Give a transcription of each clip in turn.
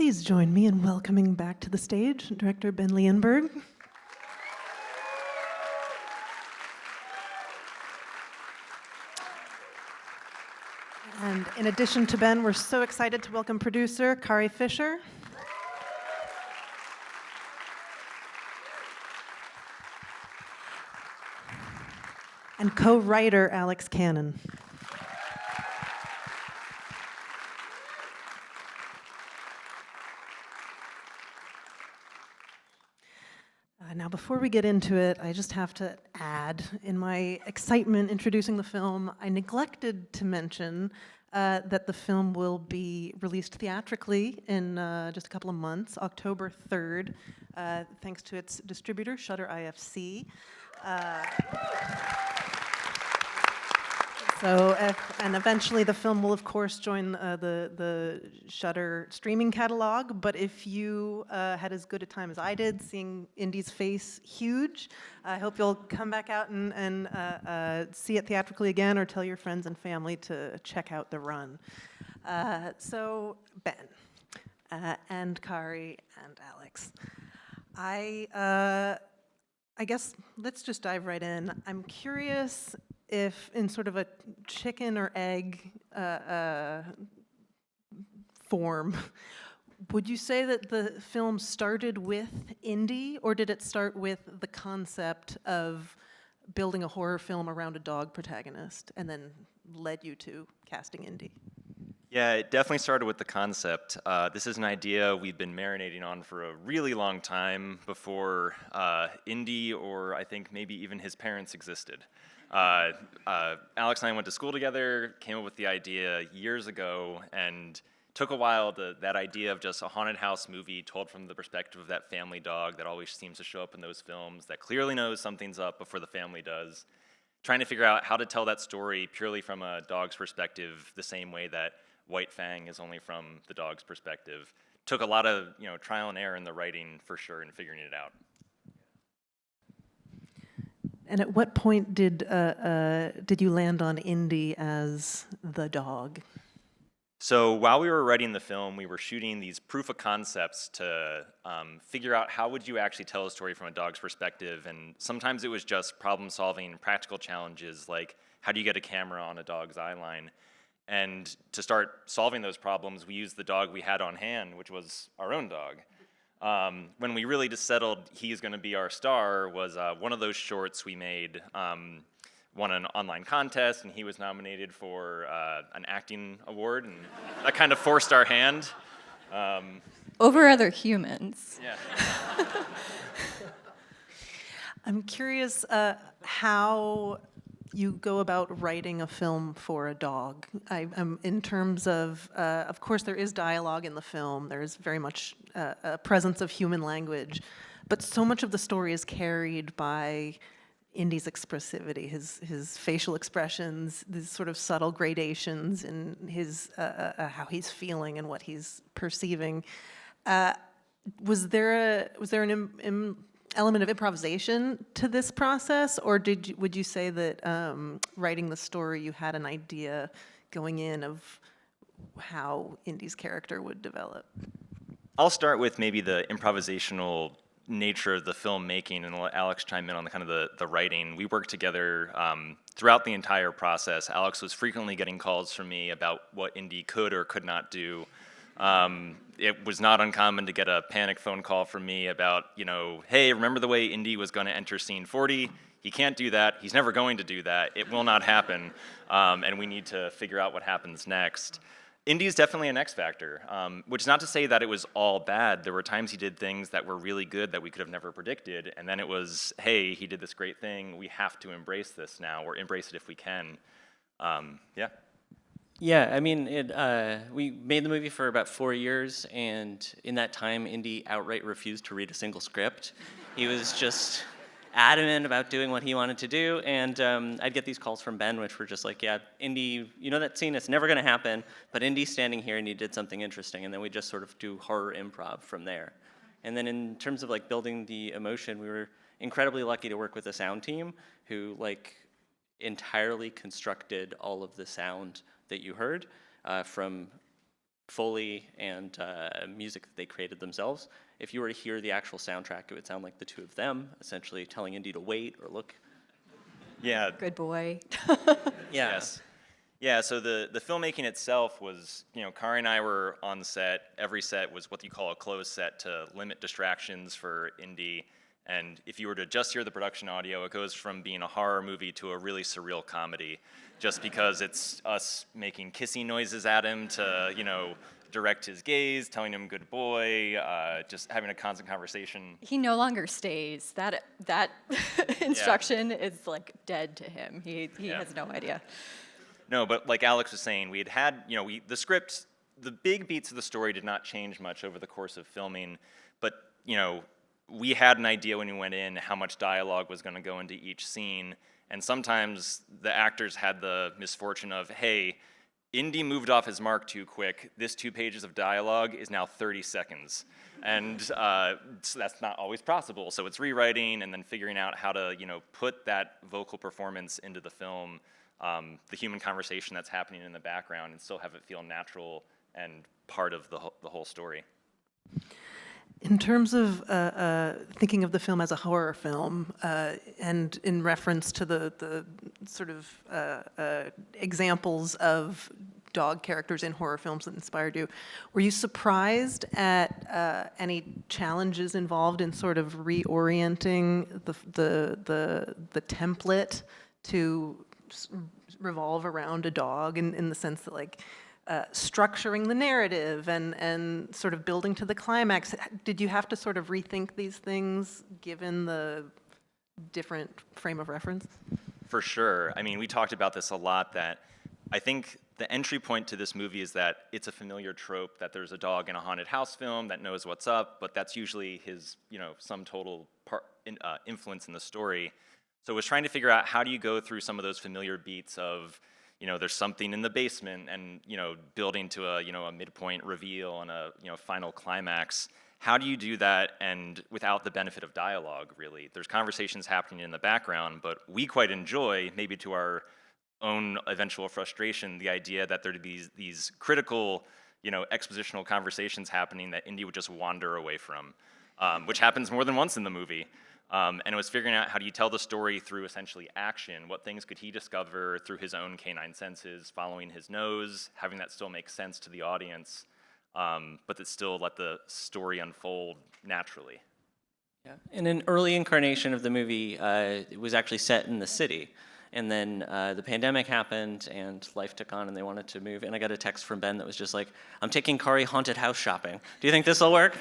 Please join me in welcoming back to the stage director Ben Leonberg. And in addition to Ben, we're so excited to welcome producer Kari Fischer. And co-writer Alex Cannon. Now, before we get into it, I just have to add, in my excitement introducing the film, I neglected to mention that the film will be released theatrically in just a couple of months, October 3rd, thanks to its distributor, Shudder IFC. And eventually the film will, of course, join the Shudder streaming catalog. But if you had as good a time as I did seeing Indy's face huge, I hope you'll come back out and see it theatrically again, or tell your friends and family to check out the run. So Ben and Kari and Alex, I guess let's just dive right in. I'm curious if, in sort of a chicken or egg form, would you say that the film started with Indy, or did it start with the concept of building a horror film around a dog protagonist and then led you to casting Indy? Yeah, it definitely started with the concept. This is an idea we've been marinating on for a really long time before Indy, or I think maybe even his parents, existed. Alex and I went to school together, came up with the idea years ago, and took a while that idea of just a haunted house movie told from the perspective of that family dog that always seems to show up in those films, that clearly knows something's up before the family does. Trying to figure out how to tell that story purely from a dog's perspective, the same way that White Fang is only from the dog's perspective. Took a lot of trial and error in the writing, for sure, and figuring it out. And at what point did you land on Indy as the dog? So while we were writing the film, we were shooting these proof of concepts to figure out how would you actually tell a story from a dog's perspective. And sometimes it was just problem solving practical challenges, like how do you get a camera on a dog's eye line? And to start solving those problems, we used the dog we had on hand, which was our own dog. When we really just settled he's going to be our star was one of those shorts we made, won an online contest, and he was nominated for an acting award, and that kind of forced our hand. Over other humans. Yeah. I'm curious how you go about writing a film for a dog. In terms of course, there is dialogue in the film. There is very much a presence of human language, but so much of the story is carried by Indy's expressivity, his facial expressions, these sort of subtle gradations in his how he's feeling and what he's perceiving. Was there an element of improvisation to this process, or would you say that writing the story you had an idea going in of how Indy's character would develop? I'll start with maybe the improvisational nature of the filmmaking, and let Alex chime in on the writing. We worked together throughout the entire process. Alex was frequently getting calls from me about what Indy could or could not do. It was not uncommon to get a panic phone call from me about, hey, remember the way Indy was going to enter scene 40? He can't do that. He's never going to do that. It will not happen, and we need to figure out what happens next. Indy's definitely an X factor, which is not to say that it was all bad. There were times he did things that were really good that we could have never predicted, and then it was, hey, he did this great thing. We have to embrace this now, or embrace it if we can. Yeah. Yeah, I mean, we made the movie for about 4 years, and in that time, Indy outright refused to read a single script. He was just adamant about doing what he wanted to do, and I'd get these calls from Ben, which were just like, yeah, Indy, that scene is never going to happen, but Indy's standing here and he did something interesting, and then we just sort of do horror improv from there. And then in terms of building the emotion, we were incredibly lucky to work with a sound team who entirely constructed all of the sound that you heard, from Foley and music that they created themselves. If you were to hear the actual soundtrack, it would sound like the two of them, essentially telling Indy to wait or look. Yeah. Good boy. Yes. Yeah, so the filmmaking itself was, Kari and I were on the set. Every set was what you call a closed set to limit distractions for Indy. And if you were to just hear the production audio, it goes from being a horror movie to a really surreal comedy, just because it's us making kissing noises at him to, direct his gaze, telling him good boy, just having a constant conversation. He no longer stays. That instruction is like dead to him. He has no idea. No, but like Alex was saying, we had, the script, the big beats of the story did not change much over the course of filming, but, we had an idea when we went in how much dialogue was going to go into each scene, and sometimes the actors had the misfortune of, hey, Indy moved off his mark too quick. This 2 pages of dialogue is now 30 seconds. And so that's not always possible. So it's rewriting and then figuring out how to, put that vocal performance into the film, the human conversation that's happening in the background, and still have it feel natural and part of the whole story. In terms of thinking of the film as a horror film, and in reference to the sort of examples of dog characters in horror films that inspired you, were you surprised at any challenges involved in sort of reorienting the template to revolve around a dog in the sense that, like, structuring the narrative and sort of building to the climax? Did you have to sort of rethink these things given the different frame of reference? For sure. I mean, we talked about this a lot, that I think the entry point to this movie is that it's a familiar trope that there's a dog in a haunted house film that knows what's up, but that's usually his, sum total influence in the story. So it was trying to figure out, how do you go through some of those familiar beats of, there's something in the basement, and, building to a midpoint reveal and a, final climax. How do you do that and without the benefit of dialogue, really? There's conversations happening in the background, but we quite enjoy, maybe to our own eventual frustration, the idea that there'd be these critical, expositional conversations happening that Indy would just wander away from, which happens more than once in the movie. And it was figuring out, how do you tell the story through essentially action? What things could he discover through his own canine senses, following his nose, having that still make sense to the audience, but that still let the story unfold naturally? Yeah. In an early incarnation of the movie, it was actually set in the city. And then the pandemic happened and life took on and they wanted to move. And I got a text from Ben that was just like, I'm taking Kari haunted house shopping. Do you think this will work?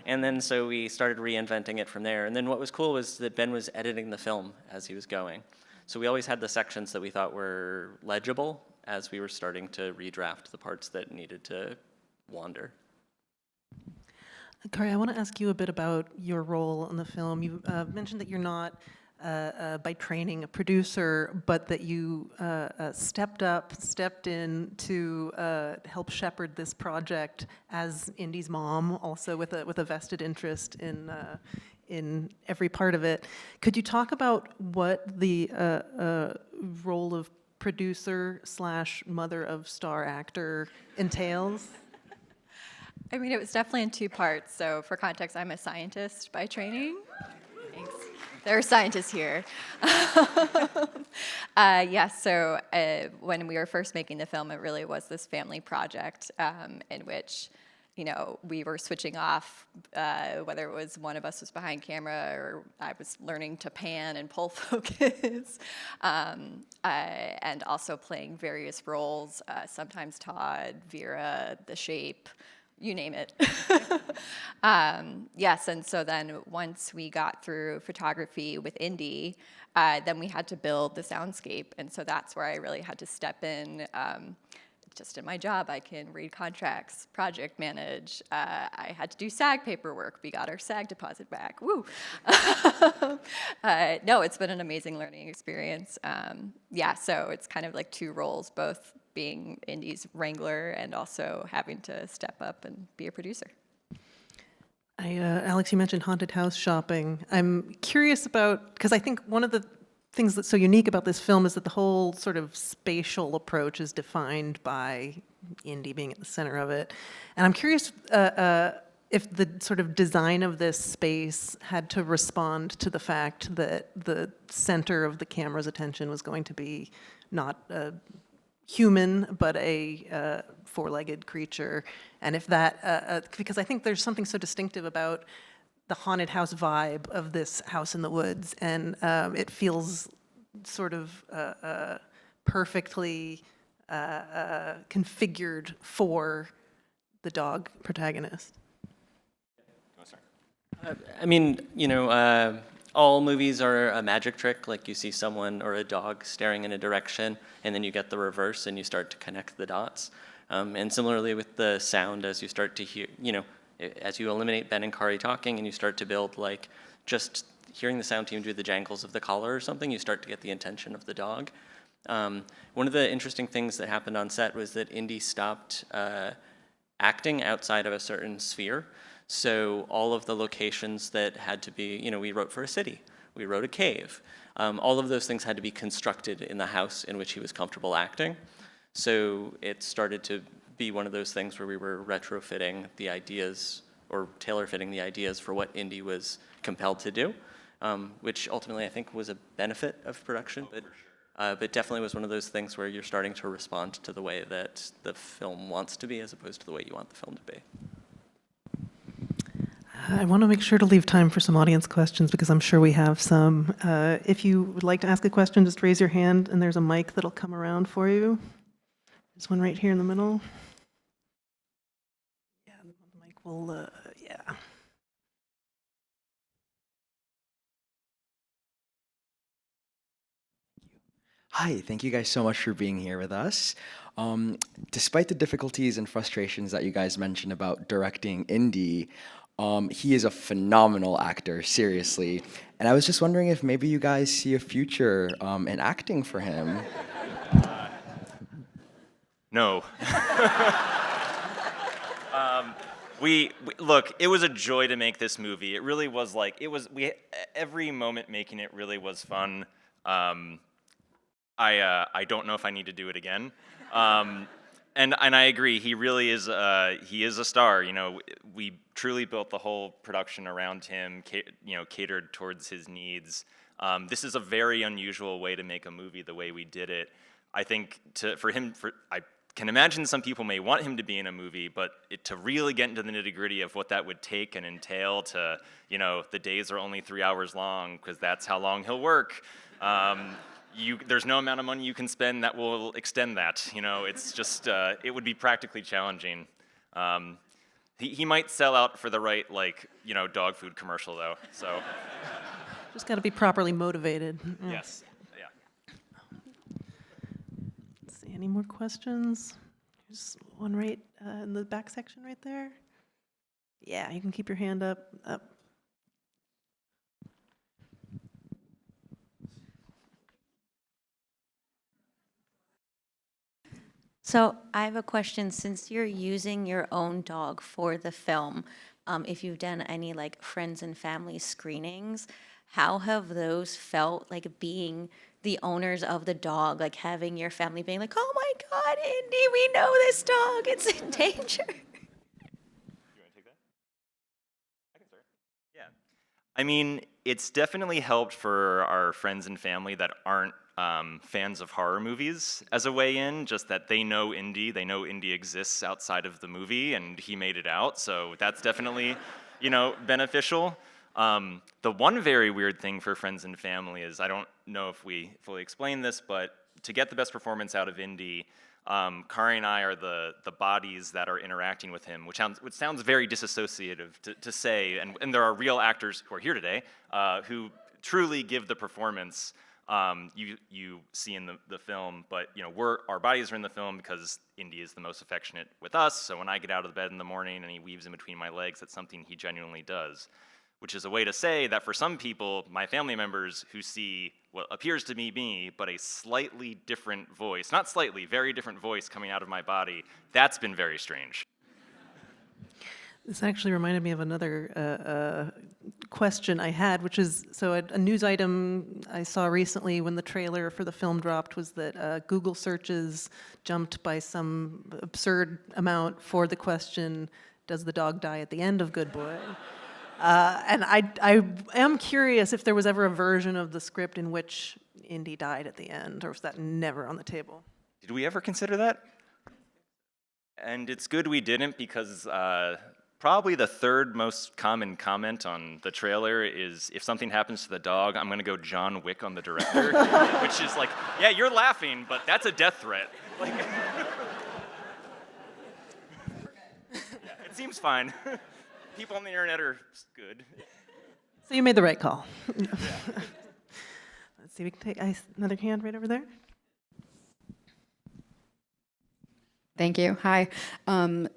And then so we started reinventing it from there. And then what was cool was that Ben was editing the film as he was going. So we always had the sections that we thought were legible as we were starting to redraft the parts that needed to wander. Kari, I want to ask you a bit about your role in the film. You mentioned that you're not, by training, a producer, but that you stepped in to help shepherd this project as Indy's mom, also with a vested interest in every part of it. Could you talk about what the role of producer / mother of star actor entails? I mean, it was definitely in 2 parts. So for context, I'm a scientist by training. Thanks. There are scientists here. So when we were first making the film, it really was this family project in which, we were switching off, whether it was one of us was behind camera or I was learning to pan and pull focus, and also playing various roles, sometimes Todd, Vera, The Shape, you name it. And so then once we got through photography with Indy, then we had to build the soundscape. And so that's where I really had to step in. Just in my job, I can read contracts, project manage. I had to do SAG paperwork. We got our SAG deposit back. Woo! No, it's been an amazing learning experience. So it's kind of like 2 roles, both being Indy's wrangler and also having to step up and be a producer. Alex, you mentioned haunted house shopping. I'm curious about, because I think one of the things that's so unique about this film is that the whole sort of spatial approach is defined by Indy being at the center of it. And I'm curious if the sort of design of this space had to respond to the fact that the center of the camera's attention was going to be not a human, but a four-legged creature. And if that, because I think there's something so distinctive about the haunted house vibe of this house in the woods, and it feels sort of perfectly configured for the dog protagonist. I mean, all movies are a magic trick. Like you see someone or a dog staring in a direction, and then you get the reverse, and you start to connect the dots. And similarly with the sound, as you start to hear, as you eliminate Ben and Kari talking, and you start to build like just hearing the sound team do the jangles of the collar or something, you start to get the intention of the dog. One of the interesting things that happened on set was that Indy stopped acting outside of a certain sphere. So all of the locations that had to be, we wrote for a city, we wrote a cave. All of those things had to be constructed in the house in which he was comfortable acting. So it started to be one of those things where we were retrofitting the ideas or tailor-fitting the ideas for what Indy was compelled to do, which ultimately I think was a benefit of production, but definitely was one of those things where you're starting to respond to the way that the film wants to be as opposed to the way you want the film to be. I want to make sure to leave time for some audience questions because I'm sure we have some. If you would like to ask a question, just raise your hand and there's a mic that'll come around for you. There's one right here in the middle. Yeah, the mic will, yeah. Hi, thank you guys so much for being here with us. Despite the difficulties and frustrations that you guys mentioned about directing Indy, he is a phenomenal actor, seriously. And I was just wondering if maybe you guys see a future in acting for him. No. We look. It was a joy to make this movie. It really was like it was. Every moment making it really was fun. I don't know if I need to do it again. And I agree. He really is. He is a star. We truly built the whole production around him. Catered towards his needs. This is a very unusual way to make a movie. The way we did it, I think, I can imagine some people may want him to be in a movie, but to really get into the nitty-gritty of what that would take and entail to, the days are only 3 hours long because that's how long he'll work. There's no amount of money you can spend that will extend that. It's just, it would be practically challenging. He might sell out for the right, dog food commercial though, so. Just got to be properly motivated. Yeah. Yes, yeah. Let's see, any more questions? There's one right in the back section right there. Yeah, you can keep your hand up. So I have a question. Since you're using your own dog for the film, if you've done any friends and family screenings, how have those felt being the owners of the dog, having your family being like, oh my God, Indy, we know this dog, it's in danger. You want to take that? I can start. Yeah. I mean, it's definitely helped for our friends and family that aren't fans of horror movies as a way in, just that they know Indy exists outside of the movie and he made it out, so that's definitely, beneficial. The one very weird thing for friends and family is, I don't know if we fully explained this, but to get the best performance out of Indy, Kari and I are the bodies that are interacting with him, which sounds very disassociative to say, and there are real actors who are here today who truly give the performance you see in the film, but our bodies are in the film because Indy is the most affectionate with us. So when I get out of the bed in the morning and he weaves in between my legs, that's something he genuinely does, which is a way to say that for some people, my family members who see what appears to be me, but a slightly different voice, not slightly, very different voice coming out of my body, that's been very strange. This actually reminded me of another question I had, which is, so a news item I saw recently when the trailer for the film dropped was that Google searches jumped by some absurd amount for the question, does the dog die at the end of Good Boy? And I am curious if there was ever a version of the script in which Indy died at the end, or was that never on the table? Did we ever consider that? And it's good we didn't, because probably the third most common comment on the trailer is, if something happens to the dog, I'm gonna go John Wick on the director, which is like, yeah, you're laughing, but that's a death threat. Like, yeah, it seems fine. People on the internet are good. So you made the right call. Let's see, we can take another hand right over there. Thank you. Hi.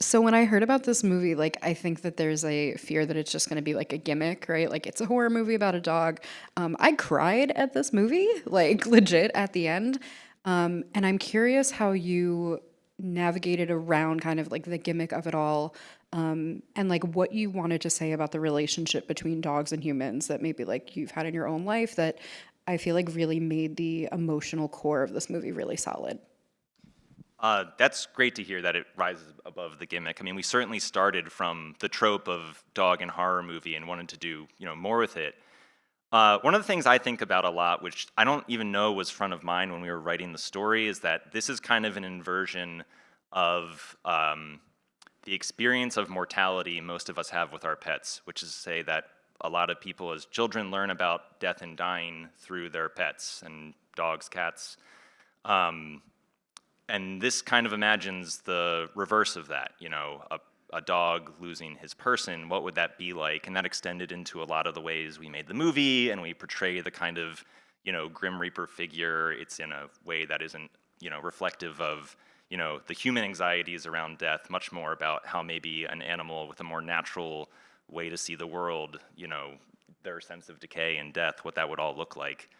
So when I heard about this movie, like, I think that there's a fear that it's just going to be like a gimmick, right? Like, it's a horror movie about a dog. I cried at this movie, like, legit at the end. And I'm curious how you navigated around kind of like the gimmick of it all, and like what you wanted to say about the relationship between dogs and humans that maybe like you've had in your own life that I feel like really made the emotional core of this movie really solid. That's great to hear that it rises above the gimmick. I mean, we certainly started from the trope of dog and horror movie and wanted to do, more with it. One of the things I think about a lot, which I don't even know was front of mind when we were writing the story, is that this is kind of an inversion of the experience of mortality most of us have with our pets, which is to say that a lot of people as children learn about death and dying through their pets and dogs, cats. And this kind of imagines the reverse of that, a dog losing his person, what would that be like? And that extended into a lot of the ways we made the movie, and we portray the kind of, Grim Reaper figure. It's in a way that isn't, reflective of, the human anxieties around death, much more about how maybe an animal with a more natural way to see the world, their sense of decay and death, what that would all look like.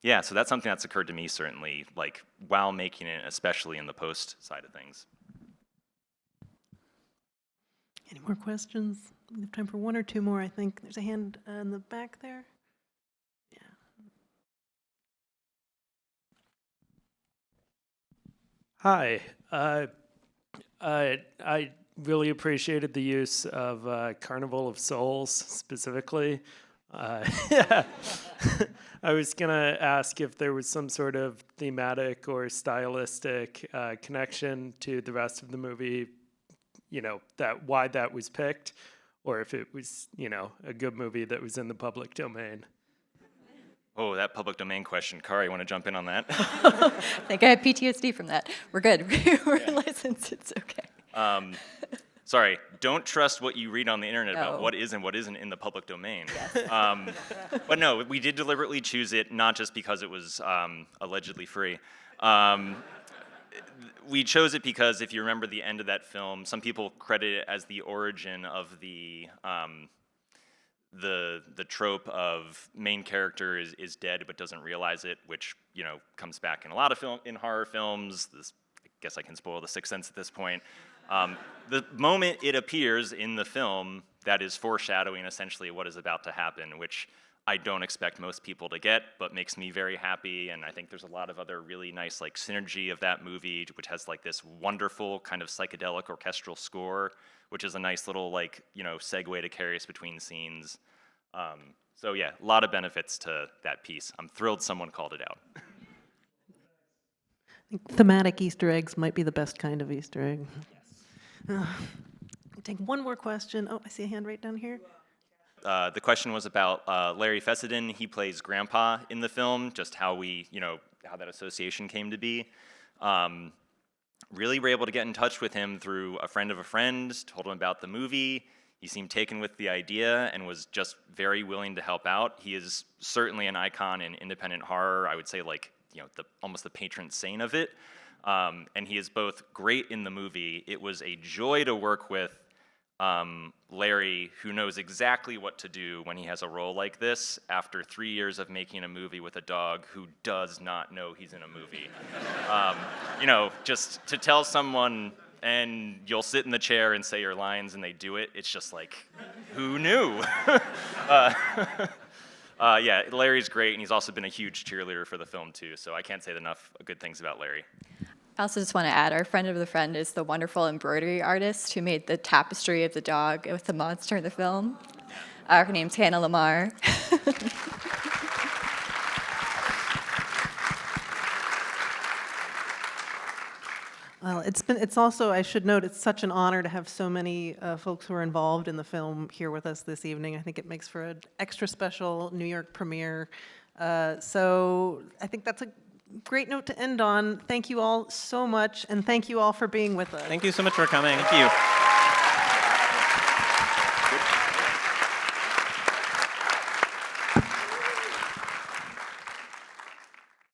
Yeah, so that's something that's occurred to me certainly, like while making it, especially in the post side of things. Any more questions? We have time for one or two more, I think. There's a hand in the back there. Yeah. Hi. I really appreciated the use of Carnival of Souls specifically. Yeah. I was going to ask if there was some sort of thematic or stylistic connection to the rest of the movie, that why that was picked, or if it was, a good movie that was in the public domain. Oh, that public domain question. Kari, you want to jump in on that? I think I have PTSD from that. We're good. We're licensed. It's okay. Sorry, don't trust what you read on the internet about No. what is and what isn't in the public domain. But no, we did deliberately choose it, not just because it was allegedly free. We chose it because if you remember the end of that film, some people credit it as the origin of the trope of main character is dead but doesn't realize it, which comes back in a lot of in horror films. I guess I can spoil The Sixth Sense at this point. The moment it appears in the film, that is foreshadowing essentially what is about to happen, which I don't expect most people to get, but makes me very happy. And I think there's a lot of other really nice like synergy of that movie, which has like this wonderful kind of psychedelic orchestral score, which is a nice little like, segue to carry us between scenes. So yeah, a lot of benefits to that piece. I'm thrilled someone called it out. I think thematic Easter eggs might be the best kind of Easter egg. Yes. Take one more question. Oh, I see a hand right down here. The question was about Larry Fessenden. He plays Grandpa in the film, just how how that association came to be. Really were able to get in touch with him through a friend of a friend, told him about the movie. He seemed taken with the idea and was just very willing to help out. He is certainly an icon in independent horror. I would say like, almost the patron saint of it. And he is both great in the movie. It was a joy to work with Larry, who knows exactly what to do when he has a role like this after 3 years of making a movie with a dog who does not know he's in a movie. Just to tell someone, and you'll sit in the chair and say your lines, and they do it. It's just like, who knew? Yeah, Larry's great, and he's also been a huge cheerleader for the film too. So I can't say enough good things about Larry. I also just want to add, our friend of the friend is the wonderful embroidery artist who made the tapestry of the dog with the monster in the film. Her name's Hannah Lamar. Well, it's also, I should note, it's such an honor to have so many folks who are involved in the film here with us this evening. I think it makes for an extra special New York premiere. So I think that's a great note to end on. Thank you all so much, and thank you all for being with us. Thank you so much for coming. Thank you.